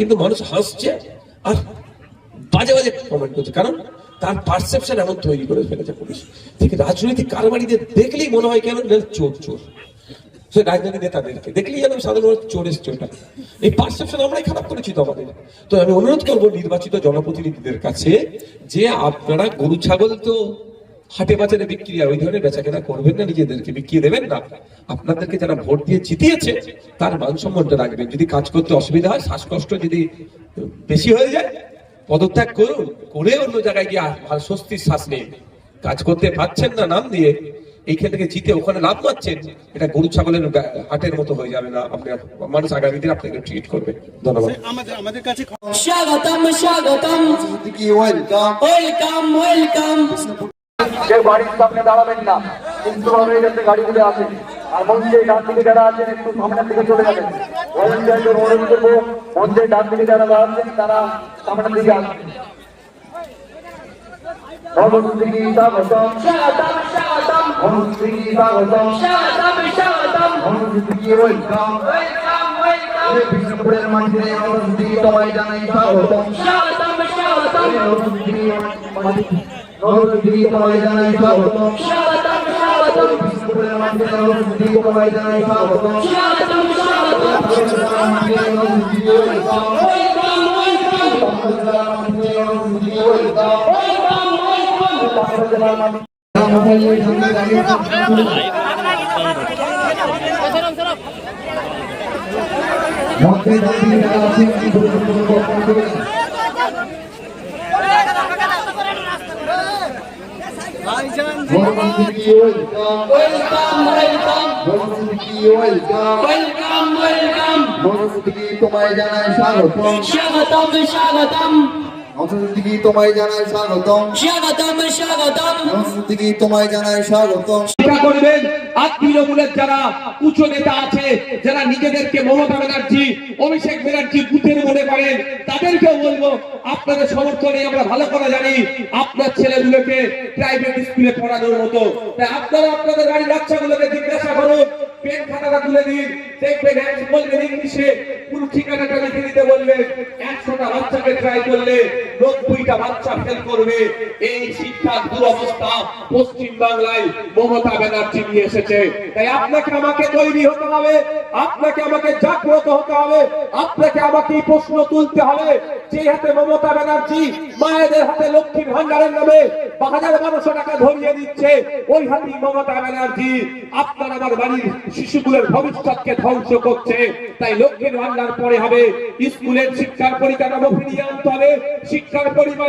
কিন্তু মানুষ হাসছে আর বাজে বাজে কমেন্ট করছে, কারণ তার পারসেপশন এমন তৈরি করে ফেলেছে পুলিশ। ঠিক রাজনৈতিক কারবারিদের দেখলেই মনে হয় কেন চোর চোর, সে রাজনৈতিক নেতাদেরকে দেখলেই যেন সাধারণ চোর এসছে। ওটা এই পারসেপশন আমরাই খারাপ করেছি তো আমাদের। তো আমি অনুরোধ করবো নির্বাচিত জনপ্রতিনিধিদের কাছে যে আপনারা গরু ছাগল তো হাটে বাজারে বিক্রি হয়, ওই ধরনের বেচা কেনা করবেন না, নিজেদেরকে বিক্রিয়ে দেবেন না। আপনাদেরকে যারা ভোট দিয়ে জিতিয়েছে তার মান সম্মানটা রাখবেন। যদি কাজ করতে অসুবিধা হয়, শ্বাসকষ্ট যদি বেশি হয়ে যায়, পদত্যাগ করুন, করে অন্য জায়গায় গিয়ে ভালো স্বস্তির শ্বাস নিন। কাজ করতে পারছেন না নাম দিয়ে, এইখান থেকে জিতে ওখানে লাভ পাচ্ছেন, এটা গরু ছাগলের হাটের মতো হয়ে যাবে না। আপনি মানুষ আগামী দিন আপনাকে ট্রিট করবে। ধন্যবাদ। আমাদের কাছে স্বাগতম স্বাগতম, ওয়েলকাম ওয়েলকাম। কেউ বাড়ির সামনে দাঁড়াবেন না, কিন্তু ভাবে যাতে গাড়িগুলো আসে। আর মঞ্চে ডান দিকে যারা আছেন একটু সামনের দিকে চলে যাবেন। মঞ্চে ডান দিকে যারা দাঁড়াচ্ছেন তারা সামনের দিকে আসবেন। ভগবতী স্বাগতম স্বাগতম স্বাগতম, ভগবতী স্বাগতম স্বাগতম স্বাগতম, ভগবতী ওয়েলকাম ওয়েলকাম ওয়েলকাম। বিষ্ণুপুরের মাঝে ভগবতী তোমায় জানাই স্বাগতম। স্বাগতম স্বাগতম, ভগবতী তোমায় জানাই স্বাগতম। স্বাগতম স্বাগতম, বিষ্ণুপুরের মাঝে ভগবতী তোমায় জানাই স্বাগতম। স্বাগতম স্বাগতম, ওয়েলকাম ওয়েলকাম, ওয়েলকাম ওয়েলকাম। তোমায় জানাই স্বাগতম। স্বাগতম স্বাগতম, তোমায় জানাই স্বাগতম। স্বাগতম স্বাগতম। তোমায় জানাই স্বাগতম। চেষ্টা করবেন আর তৃণমূলের যারা উচ্চ নেতা আছে, যারা নিজেদেরকে মমতা ব্যানার্জি, অভিষেক ব্যানার্জি বুথের মনে করেন, তাদেরকেও বলবো আপনাদের সমর্থনে আমরা ভালো করে জানি আপনার ছেলেগুলোকে প্রাইভেট স্কুলে পড়ানোর মতো। তাই আপনারা আপনাদের বাড়ির বাচ্চাগুলোকে জিজ্ঞাসা করুন, পেন খাতাটা তুলে দিন, দেখবেন বলবেন ইংলিশে পুরো ঠিকানাটা লিখে দিতে বলবেন। 100টা বাচ্চাকে ট্রাই করলে 90টা বাচ্চা ফেল করবে। এই শিক্ষার দুরবস্থা পশ্চিম বাংলায় মমতা ব্যানার্জি নিয়ে এসেছে। তাই আপনাকে আমাকে তৈরি হতে হবে, আপনাকে আমাকে জাগ্রত হতে হবে, আপনাকে আমাকে প্রশ্ন তুলতে হবে। যে হাতে মমতা ব্যানার্জি মায়েদের হাতে লক্ষ্মীর ভান্ডারের নামে 1200 টাকা ধরিয়ে দিচ্ছে, ওই হাতেই মমতা ব্যানার্জি আপনার আমার বাড়ির শিশুগুলোর ভবিষ্যৎকে ধ্বংস করছে। তাই লক্ষ্মীর ভান্ডার পরে হবে, স্কুলের শিক্ষার পরিকাঠামো ফিরিয়ে আনতে হবে, শিক্ষার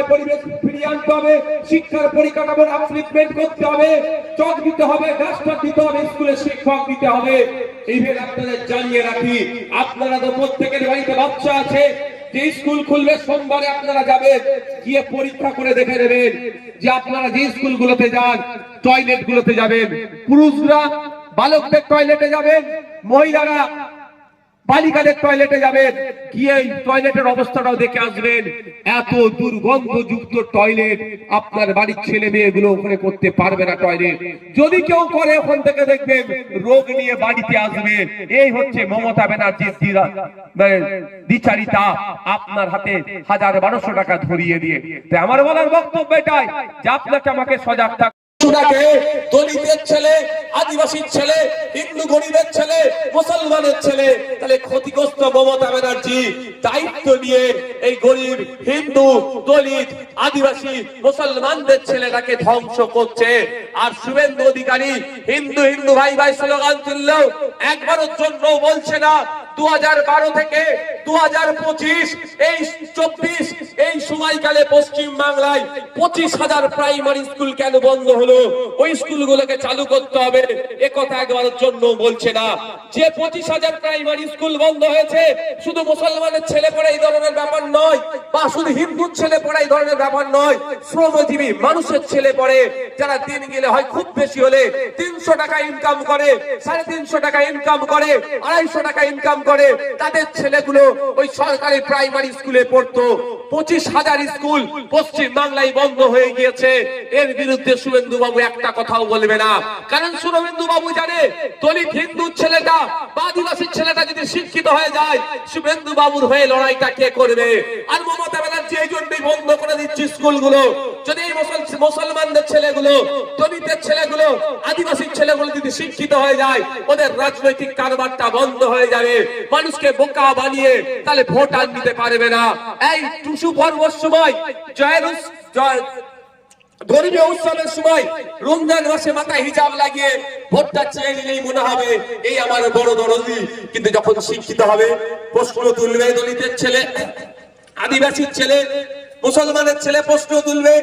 পরিবেশ ফিরিয়ে আনতে হবে, শিক্ষার পরিকাঠামোর আপলিফমেন্ট করতে হবে, চক দিতে হবে, ডাস্টার দিতে হবে, স্কুলের শিক্ষক দিতে হবে। এইভাবে আপনাদের জানিয়ে রাখি, আপনারা তো প্রত্যেকের বাড়িতে বাচ্চা আছে, যে স্কুল খুলবে সোমবারে আপনারা যাবেন, গিয়ে পরীক্ষা করে দেখে নেবেন যে আপনারা যে স্কুলগুলোতে যান টয়লেট গুলোতে যাবেন, পুরুষরা বালকদের টয়লেটে যাবেন, মহিলারা বালিকাদের টয়লেটে যাবেন, গিয়ে টয়লেটের অবস্থাটাও দেখে আসবেন। এত দুর্গন্ধযুক্ত টয়লেট আপনার বাড়ির ছেলে মেয়েগুলো ওখানে করতে পারবে না টয়লেট। যদি কেউ করে ওখান থেকে দেখবেন রোগ নিয়ে বাড়িতে আসবে। এই হচ্ছে মমতা ব্যানার্জির দ্বিচারিতা, আপনার হাতে 1200 টাকা ধরিয়ে দিয়ে। তাই আমার বলার বক্তব্য এটাই যে আপনাকে আমাকে সজাগ থাকতে দলিতের ছেলে, আদিবাসীর ছেলে, হিন্দু গরিবের ছেলে, মুসলমানের ছেলে, তাহলে ক্ষতিগ্রস্ত মমতা ব্যানার্জি দায়িত্ব নিয়ে এই গরিব হিন্দু, দলিত, আদিবাসী, মুসলমানদের ছেলেটাকে ধ্বংস করছে। আর শুভেন্দু অধিকারী হিন্দু হিন্দু ভাই ভাই স্লোগান তুললেও একবারের জন্য বলছে না 2012 থেকে 2025 এই 24 এই সময়কালে পশ্চিম বাংলায় 25,000 প্রাইমারি স্কুল কেন বন্ধ হলো, ওই স্কুলগুলোকে চালু করতে হবে, একথা একবারের জন্য বলছে না। যে 25,000 প্রাইমারি স্কুল বন্ধ হয়েছে শুধু মুসলমানের ছেলে পড়া এই ধরনের ব্যাপার নয়, বা শুধু হিন্দুর ছেলে পড়া এই ধরনের ব্যাপার নয়, শ্রমজীবী মানুষের ছেলে পড়ে, যারা দিন গেলে হয় খুব বেশি হলে 300 টাকা ইনকাম করে, 350 টাকা ইনকাম করে, 250 টাকা ইনকাম করে, তাদের ছেলেগুলো ওই সরকারি প্রাইমারি স্কুলে পড়তো। 25,000 হাজার স্কুল পশ্চিম বাংলায় বন্ধ হয়ে গিয়েছে, এর বিরুদ্ধে শুভেন্দু বাবু একটা কথাও বলবে না। কারণ শুভেন্দু বাবু জানে দলিত হিন্দু ছেলেটা বা আদিবাসী ছেলেটা যদি শিক্ষিত হয়ে যায়, শুভেন্দু বাবুর হয়ে লড়াইটা কে করবে? আর মমতা ব্যানার্জি এই জন্যই বন্ধ করে দিচ্ছে স্কুলগুলো। যদি এই মুসলমানদের ছেলেগুলো, দলিতের ছেলেগুলো, আদিবাসী ছেলেগুলো যদি শিক্ষিত হয়ে যায়, ওদের রাজনৈতিক কারবারটা বন্ধ হয়ে যাবে। মানুষকে বোকা বানিয়ে তাহলে ভোট আর নিতে পারবে না। এই টুসু পর্বর সময় ধর্মীয় উৎসবের সময় রমজান মাসে মাথায় হিজাব লাগিয়ে ভোটটা চেয়ে নিলেই মনে হবে এই আমার বড় দরদি। কিন্তু যখন শিক্ষিত হবে, প্রশ্ন তুলবে দলিতের ছেলে, আদিবাসীর ছেলে, মুসলমানের ছেলে প্রশ্ন তুলবে,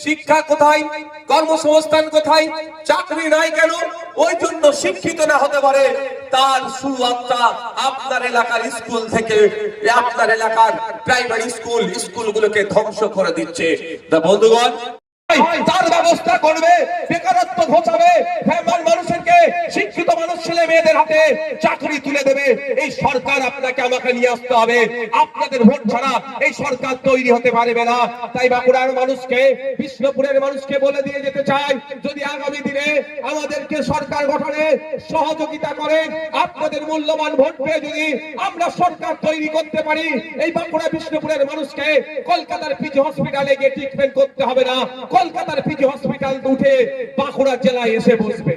শিক্ষা কোথায়, কর্মসংস্থান কোথায়, চাকরি নাই কেন? ওই জন্য শিক্ষিত না হতে পারে তার শুরুয়াতটা আপনার এলাকার স্কুল থেকে, আপনার এলাকার প্রাইমারি স্কুলগুলোকে ধ্বংস করে দিচ্ছে। বন্ধুগণ, তার ব্যবস্থা করবে, বেকারত্ব ঘোচাবে, মানুষেরকে শিক্ষিত মানুষ ছেলে মেয়েদের হাতে চাকরি তুলে দেবে। এই সরকার আপনাকে আমাকে নিয়ে আসতে হবে। আপনাদের ভোট ছাড়া এই সরকার তৈরি হতে পারবে না। তাই বাঁকুড়ার মানুষকে, বিষ্ণুপুরের মানুষকে বলে দিয়ে যেতে চাই, যদি আগামী দিনে আমাদেরকে সরকার গঠনে সহযোগিতা করেন, আপনাদের মূল্যবান ভোট পেয়ে যদি আমরা সরকার তৈরি করতে পারি, এই বাঁকুড়া বিষ্ণুপুরের মানুষকে কলকাতার পিজি হসপিটালে গিয়ে ট্রিটমেন্ট করতে হবে না। কলকাতার পিজি হসপিটাল উঠে বাঁকুড়া জেলায় এসে বসবে।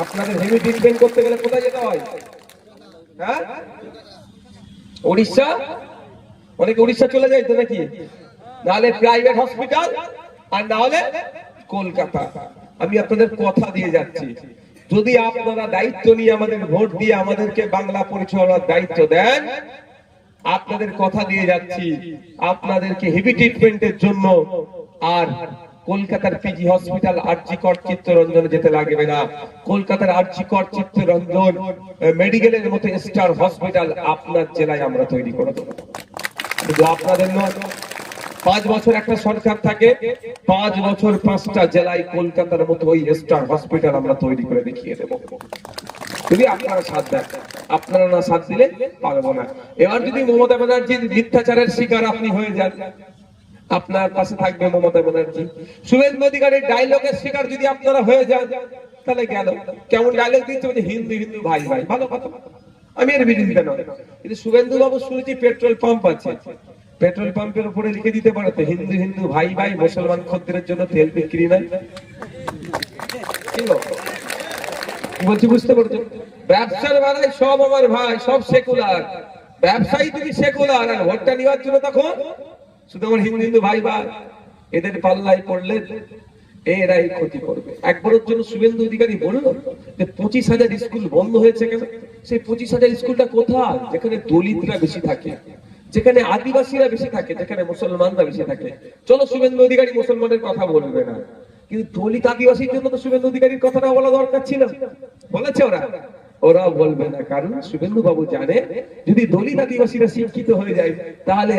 আপনাদের হেমি ট্রিটমেন্ট করতে গেলে কোথায় যেতে হয়? হ্যাঁ, উড়িষ্যা, অনেকে উড়িষ্যা চলে যায় তো নাকি, নাহলে প্রাইভেট হসপিটাল, আর না হলে কলকাতা। আমি আপনাদের কথা দিয়ে যাচ্ছি, যদি আপনারা দায়িত্ব নিয়ে আমাদের ভোট দিয়ে আমাদেরকে বাংলা পরিচালনার দায়িত্ব দেন, আপনাদের কথা দিয়ে যাচ্ছি, আপনাদেরকে হেভি ট্রিটমেন্টের জন্য আর কলকাতার পিজি হসপিটাল আরজি কর চিত্তরঞ্জনে যেতে লাগবে না। কলকাতার আরজি কর চিত্তরঞ্জন মেডিকেলের মতো স্টার হসপিটাল আপনার জেলায় আমরা তৈরি করে দেবো। শুধু আপনাদের নয়, 5 বছর একটা সরকার থাকে, 5 বছর 5টা জেলায় কলকাতার মতো ওই স্টার হসপিটাল আমরা তৈরি করে দেখিয়ে দেবো। যদি আপনারা সাথ দেন, আপনারা না সাথ দিলে পারবো না। এবার যদি মমতা ব্যানার্জির মিথ্যাচারের শিকার আপনি হয়ে যান, আপনার পাশে থাকবে মমতা ব্যানার্জি। শুভেন্দু অধিকারীর ডায়লগের শিকার যদি আপনারা হয়ে যান, তাহলে গেল। কেমন ডায়লগ দিচ্ছে, হিন্দু হিন্দু ভাই ভাই, ভালো কথা, আমি এর বিরোধিতা নয়। কিন্তু শুভেন্দু বাবু শুনেছি পেট্রোল পাম্প আছে, পেট্রোল পাম্পের উপরে লিখে দিতে পারে তো হিন্দু হিন্দু ভাই ভাই, মুসলমান খদ্দের জন্য তেল বিক্রি নাই। বলছি, বুঝতে পারছো? ব্যবসার বেলায় সব আমার ভাই, সব সেকুলার ব্যবসায়ী, তুমি সেকুলার, আর ভোটটা নেওয়ার জন্য তখন শুধু আমার হিন্দু হিন্দু ভাই ভাই, এদের পাল্লায় পড়লে এরাই ক্ষতি করবে। একবারের জন্য শুভেন্দু অধিকারী বলল যে 25,000 স্কুল বন্ধ হয়েছে কেন? সেই 25,000 স্কুলটা কোথায়? যেখানে দলিতরা বেশি থাকে, যেখানে আদিবাসীরা বেশি থাকে, যেখানে মুসলমানরা বেশি থাকে। চলো, শুভেন্দু অধিকারী মুসলমানের কথা বলবে না, কিন্তু দলিত আদিবাসীর জন্য তো শুভেন্দু অধিকারীর কথাটা বলা দরকার ছিল। বলেছে ওরা বলবে না, কারণ শুভেন্দু বাবু জানে যদি দলিত আদিবাসীরা শিক্ষিত হয়ে যায়, তাহলে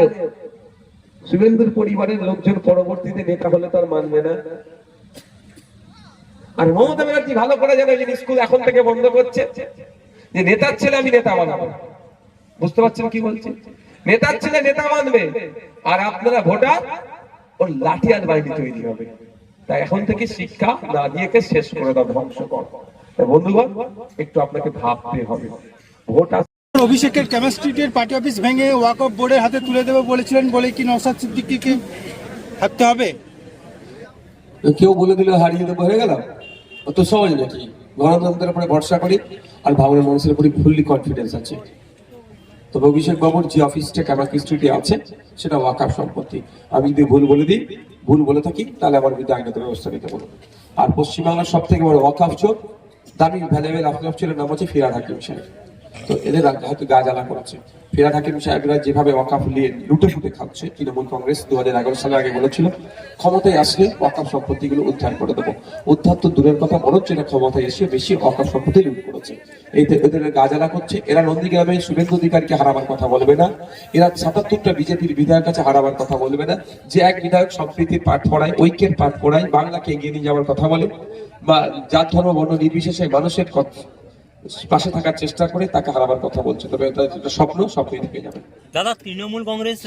শুভেন্দুর পরিবারের লোকজন পরবর্তীতে নেতা হলে তার মানবে না। আর মমতা ব্যানার্জি ভালো করে জানে যে স্কুল এখন থেকে বন্ধ করছে, যে নেতার ছেলে আমি নেতা বানাবো। বুঝতে পারছেন কি বলছি? নেতার ছেলে নেতা মানবে, আর আপনারা ভোটার, ওর লাঠি আর বাহিনী তৈরি হবে। তাই এখন থেকে শিক্ষা না দিয়ে শেষ করে দাও, ধ্বংস কর। বন্ধুগণ, একটু আপনাকে ভাবতে হবে। ভোট অভিষেকের কেমিস্ট্রিটের পার্টি অফিস ভেঙে ওয়াকফ বোর্ডের হাতে তুলে দেবে বলেছিলেন, বলে কি নওশাদ সিদ্দিকীকে থাকতে হবে? কেউ বলে দিলে হারিয়ে দেবো হয়ে গেল, অত সহজ নাকি? গণতন্ত্রের উপরে ভরসা করি আর ভাবনার মানুষের উপরে ফুললি কনফিডেন্স আছে। তবে অভিষেক বাবুর যে অফিসটা কেমিস্ট্রিটে আছে সেটা ওয়াকফ সম্পত্তি। আমি যদি ভুল বলে দিই, ভুল বলে থাকি, তাহলে আমার বিরুদ্ধে আইনত ব্যবস্থা নিতে বলুন। আর পশ্চিমবাংলার সব থেকে বড় ওয়াকফ চোর, দামি ভ্যালুয়েবল ওয়াকফ চোরের নাম হচ্ছে ফিরহাদ হাকিম সাহেব। তো এদের হয়তো গা জ্বালা করেছে। ফিরহাদ হাকিম সাহেবরা যেভাবে ওয়াকফ নিয়ে লুটে ফুটে খাচ্ছে, তৃণমূল কংগ্রেস 2011 সালে আগে বলেছিল ক্ষমতায় আসলে ওয়াকফ সম্পত্তিগুলো উদ্ধার করে দেবো। উদ্ধার তো দূরের কথা, বরঞ্চ এরা ক্ষমতায় এসে বেশি ওয়াকফ সম্পত্তি লুট করেছে। এদের গা জ্বালা করছে। এরা নন্দীগ্রামে শুভেন্দু অধিকারীকে হারাবার কথা বলবে না, এরা 77টা বিজেপির বিধায়কের কাছে হারাবার কথা বলবে না। যে এক বিধায়ক সম্প্রীতির পাঠ পড়ায়, ঐক্যের পাঠ পড়ায়, বাংলাকে এগিয়ে নিয়ে যাওয়ার কথা বলে, বা জাত ধর্ম বর্ণ নির্বিশেষে মানুষের পাশে থাকার চেষ্টা করে তাকে হারাবার কথা বলছে, তবে এটা যেটা স্বপ্নই থেকে যাবে। দাদা, তৃণমূল কংগ্রেস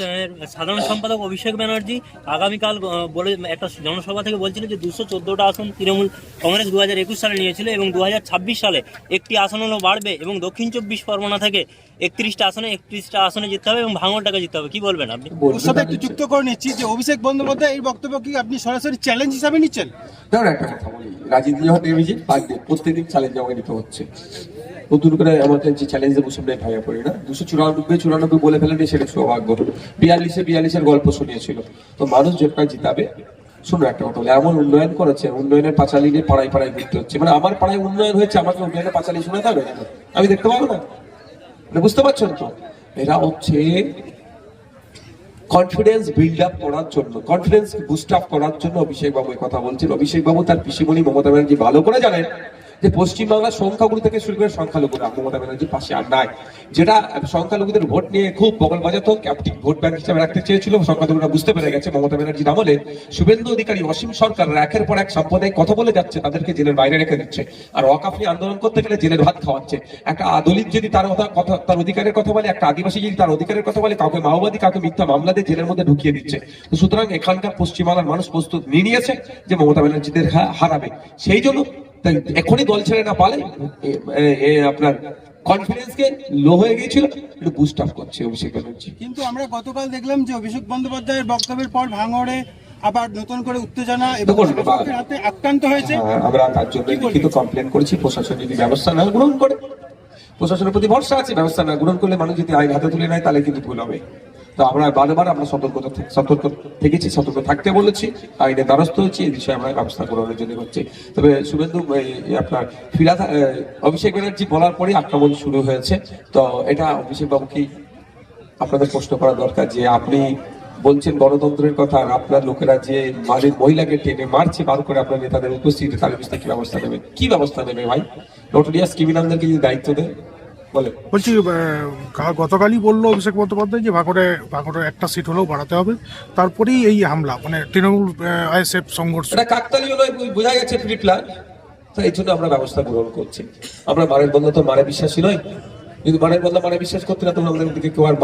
সাধারণ সম্পাদক অভিষেক ব্যানার্জি আগামীকাল বলে একটা জনসভা থেকে বলছিল যে 214টা আসন তৃণমূল কংগ্রেস 2021 সালে নিয়েছিল এবং 2026 সালে একটি আসন হলো বাড়বে এবং দক্ষিণ 24 পরগনা থেকে 31টা আসনে জিততে হবে এবং ভাঙড়টাকে জিততে হবে। কি বলবেন আপনি? ওর সাথে একটু যুক্ত করে নিচ্ছি যে অভিষেক বন্দ্যোপাধ্যায় এই বক্তব্য কি আপনি সরাসরি চ্যালেঞ্জ হিসাবে নিচ্ছেন? ধরুন একটা কথা বলি, রাজনীতি যখন নেমেছি প্রত্যেকদিন চ্যালেঞ্জ আমাকে নিতে হচ্ছে। নতুন করে আমাকে যে চ্যালেঞ্জ দেবো সামনে ভাইয়া পড়ি না। 294 বলে ফেলেনি, সেটা সৌভাগ্য। 42-এর গল্প শুনিয়েছিল। তো মানুষ যেটা জিতাবে। শুনো একটা কথা বলে, এমন উন্নয়ন করেছে, উন্নয়নের পাঁচালি নিয়ে পাড়ায় পাড়ায় ঘুরতে হচ্ছে। মানে আমার পাড়ায় উন্নয়ন হয়েছে, আমাকে উন্নয়নের পাঁচালি শোনাতে হবে, আমি দেখতে পাবো না? মানে বুঝতে পারছেন তো? এরা হচ্ছে কনফিডেন্স বিল্ড আপ করার জন্য, কনফিডেন্স বুস্ট আপ করার জন্য অভিষেক বাবু কথা বলছেন। অভিষেক বাবু তার পিসিমণি মমতা ব্যানার্জি ভালো করে জানেন যে পশ্চিমবাংলার সংখ্যাগুরু থেকে শুরু করে সংখ্যালঘুরা মমতা ব্যানার্জির পাশে আর নাই। যেটা সংখ্যালঘুদের ভোট নিয়ে খুব বগল বাজাতো, ক্যাপ্টিভ ভোট ব্যাংক হিসেবে রাখতে চেয়েছিল, সংখ্যালঘুরা বুঝতে পেরে গেছে মমতা ব্যানার্জির আমলে শুভেন্দু অধিকারী, অসীম সরকার একের পর এক সাম্প্রদায়িক কথা বলে যাচ্ছে, তাদেরকে জেলের বাইরে রেখে দিচ্ছে। আর ওয়াকফ নিয়ে আন্দোলন করতে গেলে জেলের ভাত খাওয়াচ্ছে। একটা দলিত যদি তার অধিকারের কথা বলে, একটা আদিবাসী যদি তার অধিকারের কথা বলে, কাউকে মাওবাদী, কাউকে মিথ্যা মামলা দিয়ে জেলের মধ্যে ঢুকিয়ে দিচ্ছে। তো সুতরাং এখানকার পশ্চিমবাংলার মানুষ প্রস্তুত নিয়ে নিয়েছে যে মমতা ব্যানার্জিদের হারাবে। সেই জন্য এখনই দল ছেড়ে না পালে আপনার কনফিডেন্সকে লো হয়ে গিয়েছিল, একটু বুস্ট আপ করছে অভিষেক ব্যানার্জি। কিন্তু আমরা গতকাল দেখলাম যে অভিষেক বন্দ্যোপাধ্যায়ের বক্তব্যের পর ভাঙড়ে আবার নতুন করে উত্তেজনা এবং হাতে আক্রান্ত হয়েছে। আমরা তার জন্য লিখিত কমপ্লেন করেছি। প্রশাসন যদি ব্যবস্থা না গ্রহণ করে, প্রশাসনের প্রতি ভরসা আছে, ব্যবস্থা না গ্রহণ করলে মানুষ যদি আইন হাতে তুলে নেয় তাহলে কিন্তু ভুল হবে। তো আমরা বারবার আমরা সতর্ক থেকেছি, সতর্ক থাকতে বলেছি, আইনের দ্বারস্থ হয়েছি, এই বিষয়ে আমরা ব্যবস্থা গ্রহণের জন্য হচ্ছে। তবে শুভেন্দু আপনার অভিষেক ব্যানার্জি বলার পরে আক্রমণ শুরু হয়েছে। তো এটা অভিষেক বাবুকে আপনাদের প্রশ্ন করা দরকার যে আপনি বলছেন গণতন্ত্রের কথা, আর আপনার লোকেরা যে মহিলাকে টেনে মারছে বার করে আপনার নেতাদের উপস্থিতি, তার বিষয়ে কি ব্যবস্থা নেবে? কি ব্যবস্থা নেবে ভাই? নোটোরিয়াস ক্রিমিনালদেরকে যদি দায়িত্ব দেয় বলে। বলছি, গতকালই বললো অভিষেক বন্দ্যোপাধ্যায় যে ভাঙড়ে একটা সিট হলেও বাড়াতে হবে, তারপরেই এই হামলা, মানে তৃণমূল আইএসএফ সংঘর্ষ। এটা কাকতালীয় নয়, বোঝা গেছে প্রিপ্লান। তো এই জন্য আমরা ব্যবস্থা গ্রহণ করছি। আমরা মারের বন্ধ তো মারে বিশ্বাসী নয়, কিন্তু মারের বন্ধ মারে বিশ্বাস করতে না, তোমরা আমাদের দিকে কেউ আর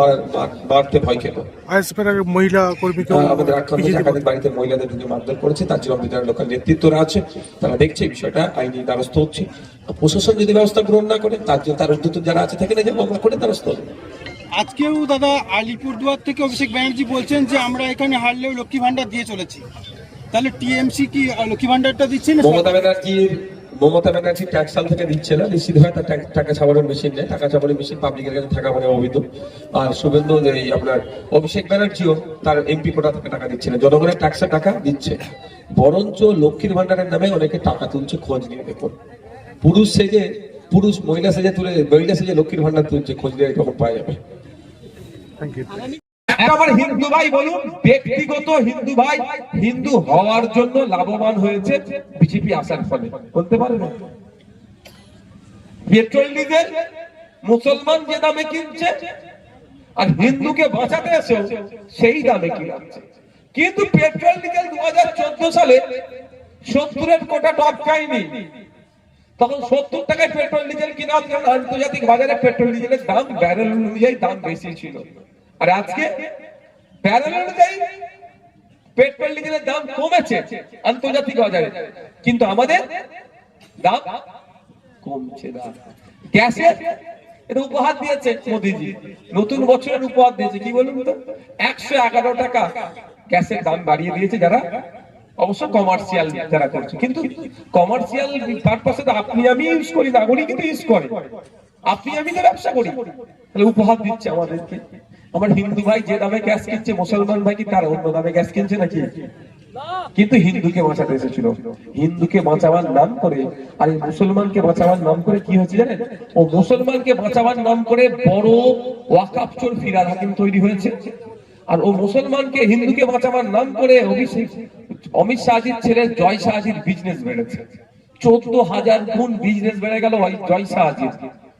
মারতে ভয় খেলো। আইএসএফ এর মহিলা কর্মীকে আমাদের একাধিক বাড়িতে মহিলাদের ঢুকে মারধর করেছে, তার জন্য আমাদের লোকাল নেতৃত্বরা আছে, তারা দেখছে বিষয়টা, আইনি দ্বারস্থ হচ্ছে। প্রশাসন যদি ব্যবস্থা গ্রহণ না করে, তার জন্য তার উদ্যোগ যারা আছে থেকে না যে মামলা করে দ্বারস্থ হবে। আজকেও দাদা আলিপুরদুয়ার থেকে অভিষেক ব্যানার্জি বলছেন যে আমরা এখানে হারলেও লক্ষ্মী ভান্ডার দিয়ে চলেছি, তাহলে টিএমসি কি লক্ষ্মী ভান্ডারটা দিচ্ছে না? মমতা ব্যানার্জি ট্যাক্স সাল থেকে দিচ্ছে না, নিশ্চিত হয় তার টাকা ছাপানোর মেশিন নেই, টাকা ছাপানোর মেশিন পাবলিকের কাছে থাকা মানে অবৈধ। আর শুভেন্দু আপনার অভিষেক ব্যানার্জিও তার এমপি কোটা থেকে টাকা দিচ্ছে না, জনগণের ট্যাক্সের টাকা দিচ্ছে। বরঞ্চ লক্ষ্মীর ভান্ডারের নামে অনেকে টাকা তুলছে, খোঁজ নিয়ে দেখুন। মহিলা সেজে লক্ষ্মীর ভান্ডার তুলছে, খোঁজ নিয়ে কখন পাওয়া যাবে। Thank you. আমার হিন্দু ভাই বলুন, ব্যক্তিগত হিন্দু ভাই হিন্দু হওয়ার জন্য লাভবান হয়েছে বিজেপি আসার ফলে, বলতে পারে না? পেট্রোল ডিজেল মুসলমান যে দামে কিনছে আর হিন্দুকে বাঁচাতে এসে সেই দামে কিনছে। কিন্তু পেট্রোল ডিজেল 2014 সালে 70-এর কোটা টপকায়নি, তখন 70 টাকায় পেট্রোল ডিজেল কিনা, কারণ আন্তর্জাতিক বাজারে পেট্রোল ডিজেলের দাম ব্যারেল অনুযায়ী দাম বেশি ছিল। আর আজকে ব্যারেল অনুযায়ী পেট্রোল ডিজেলের দাম কমেছে আন্তর্জাতিক বাজারে, কিন্তু আমাদের দাম কমছে না। গ্যাসের এটা উপহার দিয়েছে মোদিজি, নতুন বছরের উপহার দিয়েছে। কি বলুন তো, 111 টাকা গ্যাসের দাম বাড়িয়ে দিয়েছে, যারা অবশ্য কমার্শিয়াল যারা করছে। কিন্তু কমার্শিয়াল পারপাসে তো আপনি আমি ইউজ করি, নাগরিক কিন্তু ইউজ করে, আপনি আমি তো ব্যবসা করি, তাহলে উপহার দিচ্ছে আমাদেরকে। আমার হিন্দু ভাই যে দামে গ্যাস কিনছে, মুসলমান ভাই কি তার অন্য দামে গ্যাস কিনছে নাকি? কিন্তু হিন্দুকে বাঁচাতে এসেছিল, হিন্দুকে বাঁচাবার নাম করে আর এই মুসলমানকে বাঁচাবার নাম করে কি হচ্ছে জানেন? ও মুসলমানকে বাঁচাবার নাম করে বড় ওয়াকফ চোর ফিরহাদ হাকিম তৈরি হয়েছে, আর ও মুসলমানকে হিন্দুকে বাঁচাবার নাম করে অমিত শাহজির ছেলে জয় শাহজির বিজনেস বেড়েছে, 14,000 গুণ বিজনেস বেড়ে গেল জয় শাহজির,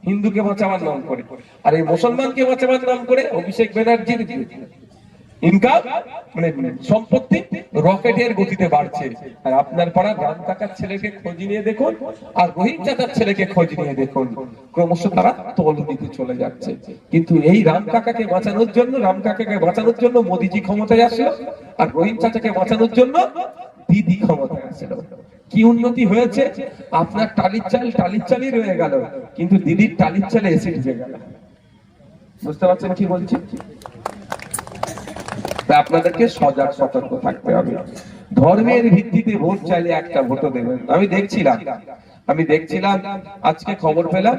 হিন্দুকে বাঁচাবার নাম করে। আর এই মুসলমানকে বাঁচাবার নাম করে অভিষেক ব্যানার্জির ইনকাম মানে সম্পত্তি রকেটের গতিতে বাড়ছে। আর আপনার পাড়ার রাম কাকার ছেলেকে খোঁজ নিয়ে দেখুন আর রহিম চাচার ছেলেকে খোঁজ নিয়ে দেখুন, ক্রমশ তারা তল দিতে চলে যাচ্ছে। কিন্তু এই রাম কাকাকে বাঁচানোর জন্য মোদিজি ক্ষমতায় আসলো, আর রহিম চাচাকে বাঁচানোর জন্য দিদি ক্ষমতায় আসলো। কি উন্নতি হয়েছে? আপনার টালির চালই রয়ে গেল, কিন্তু দিদির টালির চালে এসে ঢুকে গেল। বুঝতে পারছেন কি বলছি? আপনাদেরকে সজাগ সতর্ক থাকতে হবে। ধর্মের ভিত্তিতে ভোট চাইলে একটা ভোটও দেবেন। আমি দেখছিলাম আজকে খবর পেলাম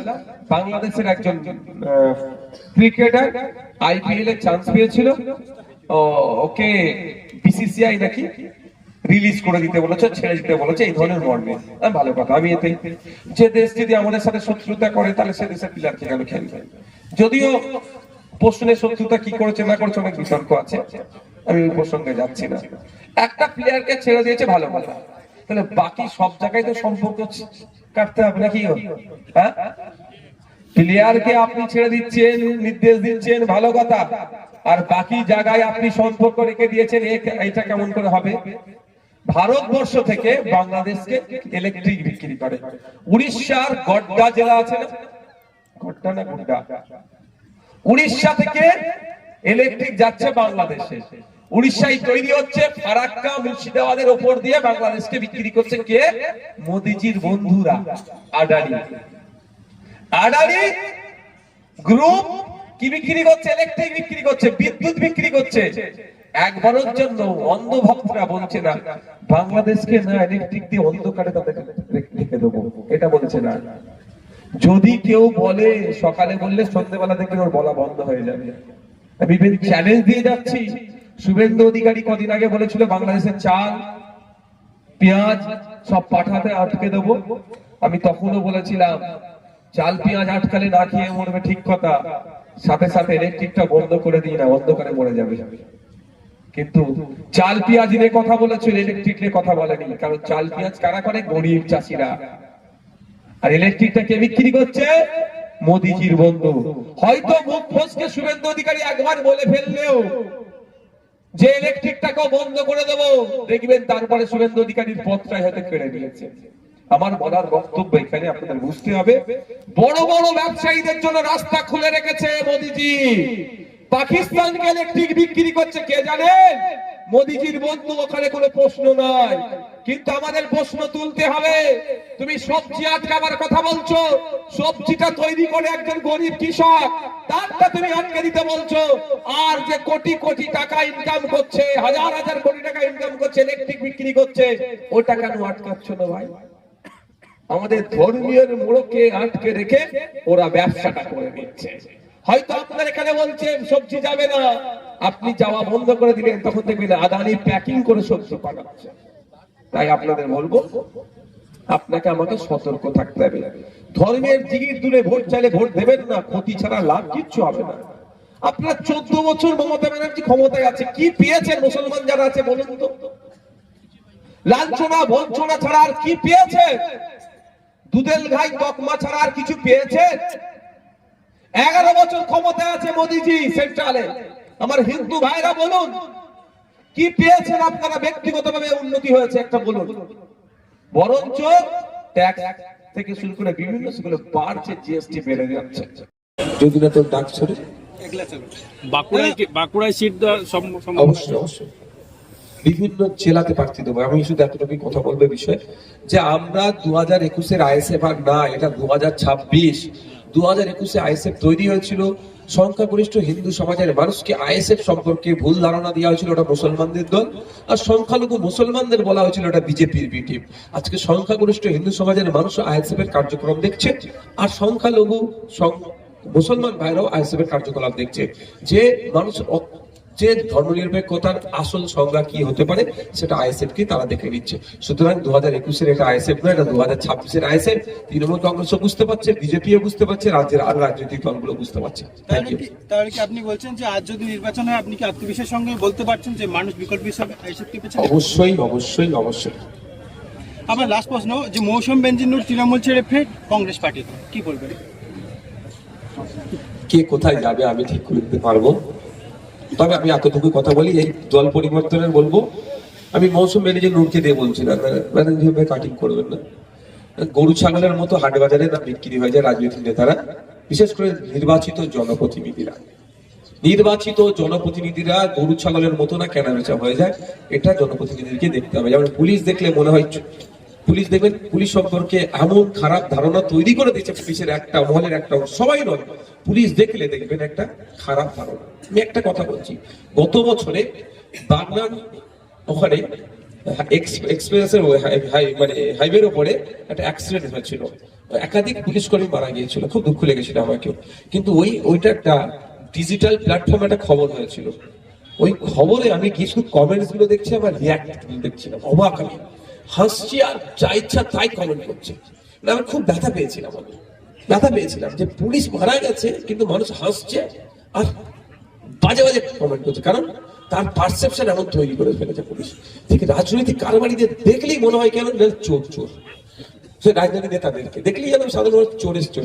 বাংলাদেশের একজন ক্রিকেটার আইপিএল এর চান্স পেয়েছিল, ওকে বিসিসিআই নাকি রিলিজ করে দিতে বলেছে, ছেড়ে দিতে বলেছে, এই ধরনের মর্মে। ভালো কথা। আমি এতে যে দেশ যদি আমাদের সাথে শত্রুতা করে তাহলে সে দেশের প্লেয়ারকে কেন খেলবে? যদিও প্রশ্নের শত্রুতা কি করেছে না করেছে অনেক বিতর্ক আছে, আমি ওই প্রসঙ্গে যাচ্ছি না। একটা প্লেয়ারকে ছেড়ে দিয়েছে, ভালো কথা, তাহলে বাকি সব জায়গায় তো সম্পর্ক কাটতে হবে নাকি? হ্যাঁ, প্লেয়ারকে আপনি ছেড়ে দিচ্ছেন, নির্দেশ দিচ্ছেন, ভালো কথা, আর বাকি জায়গায় আপনি সম্পর্ক রেখে দিয়েছেন, এটা কেমন করে হবে? ভারতবর্ষ থেকে বাংলাদেশকে ইলেকট্রিক বিক্রি করে। উড়িষ্যার গড্ডা জেলা আছে না, গড্ডা না গুড্ডা, উড়িষ্যা থেকে ইলেকট্রিক যাচ্ছে বাংলাদেশে। উড়িষ্যায় তৈরি হচ্ছে, ফারাক্কা মুর্শিদাবাদের ওপর দিয়ে বাংলাদেশকে বিক্রি করছে কে? মোদিজির বন্ধুরা, আদানি গ্রুপ কি বিক্রি করছে? ইলেকট্রিক বিক্রি করছে, বিদ্যুৎ বিক্রি করছে। একবারের জন্য অন্ধ ভক্তরা বলছে না বাংলাদেশকে না ইলেকট্রিক দিয়ে অন্ধকারে তাদের রেখে দেবো, এটা বলছে না। যদি কেউ বলে, সকালে বললে সন্ধ্যেবেলা দেখবেন ওর বলা বন্ধ হয়ে যাবে। আমি চ্যালেঞ্জ দিয়ে যাচ্ছি, শুভেন্দু অধিকারী কদিন আগে বলেছিল বাংলাদেশের চাল পেঁয়াজ সব পাঠাতে আটকে দেবো। আমি তখনও বলেছিলাম চাল পেঁয়াজ আটকালে না খেয়ে মরবে, ঠিক কথা, সাথে সাথে ইলেকট্রিকটা বন্ধ করে দিই না, অন্ধকারে মরে যাবে। কিন্তু চাল পেঁয়াজ নিয়ে কথা বলেছিল, ইলেকট্রিক নিয়ে কথা বলেনি। কারণ চাল পেঁয়াজ কারা করে? গরিব চাষিরা। আর ইলেকট্রিকটা কে বিক্রি করছে? মোদিজির বন্ধু। হয়তো মুখ ফসকে শুভেন্দু অধিকারী একবার বলে ফেললেও যে ইলেকট্রিকটাকেও বন্ধ করে দেবো, দেখবেন তারপরে শুভেন্দু অধিকারীর পথটাই হয়তো কেড়ে নিয়েছে। আমার বলার বক্তব্য এখানে আপনাদের বুঝতে হবে, বড় বড় ব্যবসায়ীদের জন্য রাস্তা খুলে রেখেছে মোদিজি। পাকিস্তানকে ইলেকট্রিক বিক্রি করছে কে জানেন? মোদিজির বন্ধু। ওখানে কোনো প্রশ্ন নাই, কিন্তু আমাদের প্রশ্ন তুলতে হবে। তুমি সবজি আটকাবার কথা বলছো, সবজিটা তৈরি করে একজন গরিব কৃষক, তারটা তুমি আটকে দিতে বলছো। আর যে কোটি কোটি টাকা ইনকাম করছে, হাজার হাজার কোটি টাকা ইনকাম করছে, ইলেকট্রিক বিক্রি করছে, ওটা কেন আটকাচ্ছ না ভাই? আমাদের ধর্মীয় মোড়কে আটকে রেখে ওরা ব্যবসাটা করে নিচ্ছে। হয়তো আপনার এখানে বলছে সবজি যাবে না, আপনি যাওয়া বন্ধ করে দিলেন, তখন দেখবেন আদানি প্যাকিং করে সবজি পাঠাচ্ছে। তাই আপনাদের বলবো, আপনাকে আমাকে সতর্ক থাকতে হবে। ধর্মের জিগির তুলে ভোট চাইলে ভোট দেবেন না, ক্ষতি ছাড়া লাভ কিচ্ছু হবে না। আপনার 14 বছর মমতা ব্যানার্জি ক্ষমতায় আছে, কি পেয়েছেন মুসলমান যারা আছে বলুন তো? লাঞ্ছনা বঞ্চনা ছাড়া আর কি পেয়েছে? দুধেল ঘাই তকমা ছাড়া আর কিছু পেয়েছে? 11 বছর ক্ষমতায় আছে মোদিজি সেন্ট্রালে। আমার হিন্দু ভাইরা বলুন কি পেয়েছেন আপনারা? ব্যক্তিগতভাবে উন্নতি হয়েছে একটা বলুন? বরঞ্চ ট্যাক্স থেকে শুরু করে বিভিন্ন সেগুলো বাড়ছে, জিএসটি বেড়ে যাচ্ছে। যদি না তোর ডাক ছড়ে বাঁকুড়ায় সিট অবশ্যই অবশ্যই বিভিন্ন জেলাতে প্রার্থী দেবো। আমি শুধু এতটুকুই কথা বলবো বিষয় যে আমরা 2021-এর আইএসএফ আর না, এটা 2026। 2021-এ আইএসএফ তৈরি হয়েছিল, সংখ্যাগরিষ্ঠ হিন্দু সমাজের মানুষকে আইএসএফ সম্পর্কে ভুল ধারণা দেওয়া হয়েছিল ওটা মুসলমানদের দল, আর সংখ্যালঘু মুসলমানদের বলা হয়েছিল ওটা বিজেপির বি টিম। আজকে সংখ্যাগরিষ্ঠ হিন্দু সমাজের মানুষ আইএসএফ এর কার্যক্রম দেখছে, আর সংখ্যালঘু মুসলমান ভাইরাও আইএসএফ এর কার্যকলাপ দেখছে। যে মানুষ যে ধর্মনিরপেক্ষতার আসল সংজ্ঞা কি হতে পারে সেটা আইএসএফ কে তারা দেখে নিচ্ছে। সুতরাং 2021-এর এটা আইএসএফ নয়, এটা 2026-এর আইএসএফ। তৃণমূল কংগ্রেসও বুঝতে পারছে, বিজেপিও বুঝতে পারছে, রাজ্যের আর রাজনৈতিক দলগুলো বুঝতে পারছে। তাহলে কি আপনি বলছেন যে আজ যদি নির্বাচন হয় আপনি কি আত্মবিশ্বাসের সঙ্গে বলতে পারছেন যে মানুষ বিকল্প হিসাবে আইএসএফকে পেছনে? অবশ্যই অবশ্যই অবশ্যই। আমার লাস্ট প্রশ্ন, যে মৌসুম বেঞ্জিনুর তৃণমূল ছেড়ে ফের কংগ্রেস পার্টি, কি বলবেন? কে কোথায় যাবে আমি ঠিক করে দিতে পারবো, তবে আমি এতটুকু কথা বলি, এই দল পরিবর্তনের বলবো, আমি মৌসুম ম্যানেজার নুরকে দিয়ে বলছি না, ম্যানেজার কাটিং করবেন না। গরু ছাগলের মতো হাট বাজারে না বিক্রি হয়ে যায় রাজনৈতিক নেতারা, বিশেষ করে নির্বাচিত জনপ্রতিনিধিরা। নির্বাচিত জনপ্রতিনিধিরা গরু ছাগলের মতো না কেনা বেচা হয়ে যায়, এটা জনপ্রতিনিধিকে দেখতে হবে। যেমন পুলিশ দেখলে মনে হয়, পুলিশ দেখবেন পুলিশ সম্পর্কে এমন খারাপ ধারণা তৈরি করে দিচ্ছে, পুলিশের একটা মহলের একটা সবাই নয়, পুলিশ দেখলে দেখবেন একটা খারাপ ধারণা। আমি একটা কথা বলছি, গত বছরে বাগনান ওখানে এক্সপ্রেসের মানে হাইওয়ের উপরে একটা অ্যাক্সিডেন্ট হয়েছিল, একাধিক পুলিশ কর্মী মারা গিয়েছিল, খুব দুঃখ লেগেছিল আমাকেও। কিন্তু ওইটা একটা ডিজিটাল প্ল্যাটফর্মে একটা খবর হয়েছিল, ওই খবরে আমি কিছু কমেন্টস গুলো দেখছি, আমার রিয়াক্ট দেখছিলাম, অবাক আমি, হাসছি আর যা ইচ্ছা তাই কমেন্ট করছে। আমি খুব ব্যথা পেয়েছিলাম যে পুলিশ মারা গেছে কিন্তু মানুষ হাসছে আর বাজে বাজে কমেন্ট করছে, কারণ তার পারসেপশন এমন তৈরি করে ফেলেছে পুলিশ। ঠিক রাজনৈতিক কারবারিদের দেখলেই মনে হয় কেন চোর চোর, সে রাজনৈতিক নেতাদেরকে দেখলেই যেন সাধারণ চোর এসছে।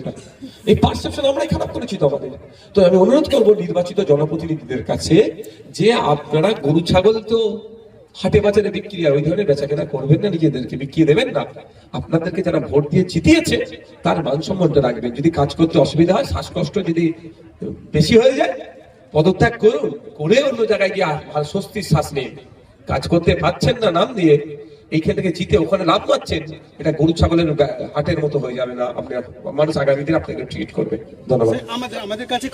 এই পারসেপশন আমরাই খারাপ করেছি তো আমাদের। তো আমি অনুরোধ করবো নির্বাচিত জনপ্রতিনিধিদের কাছে যে আপনারা গরু ছাগল তো হাটে বাজারে বিক্রি আর ওই ধরনের বেচা কেনা করবেন না, নিজেদেরকে বিক্রি দেবেন না। আপনাদেরকে যারা ভোট দিয়ে জিতিয়েছে তার মান সম্মানটা রাখবেন। যদি কাজ করতে অসুবিধা হয়, শ্বাসকষ্ট যদি বেশি হয়ে যায়, পদত্যাগ করুন, করে অন্য জায়গায় গিয়ে আর স্বস্তির শ্বাস নিন। কাজ করতে পারছেন না নাম দিয়ে, এইখান থেকে জিতে ওখানে লাভ পাচ্ছেন, এটা গরু ছাগলের হাটের মতো হয়ে যাবে না। আপনার মানুষ আগামী দিন আপনাকে ট্রিট করবে। ধন্যবাদ। আমাদের কাছে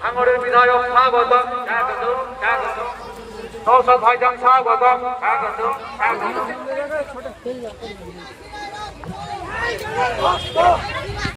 ভাঙড়ের বিধায়ক স্বাগতম, নওশাদ ভাইজান স্বাগতম।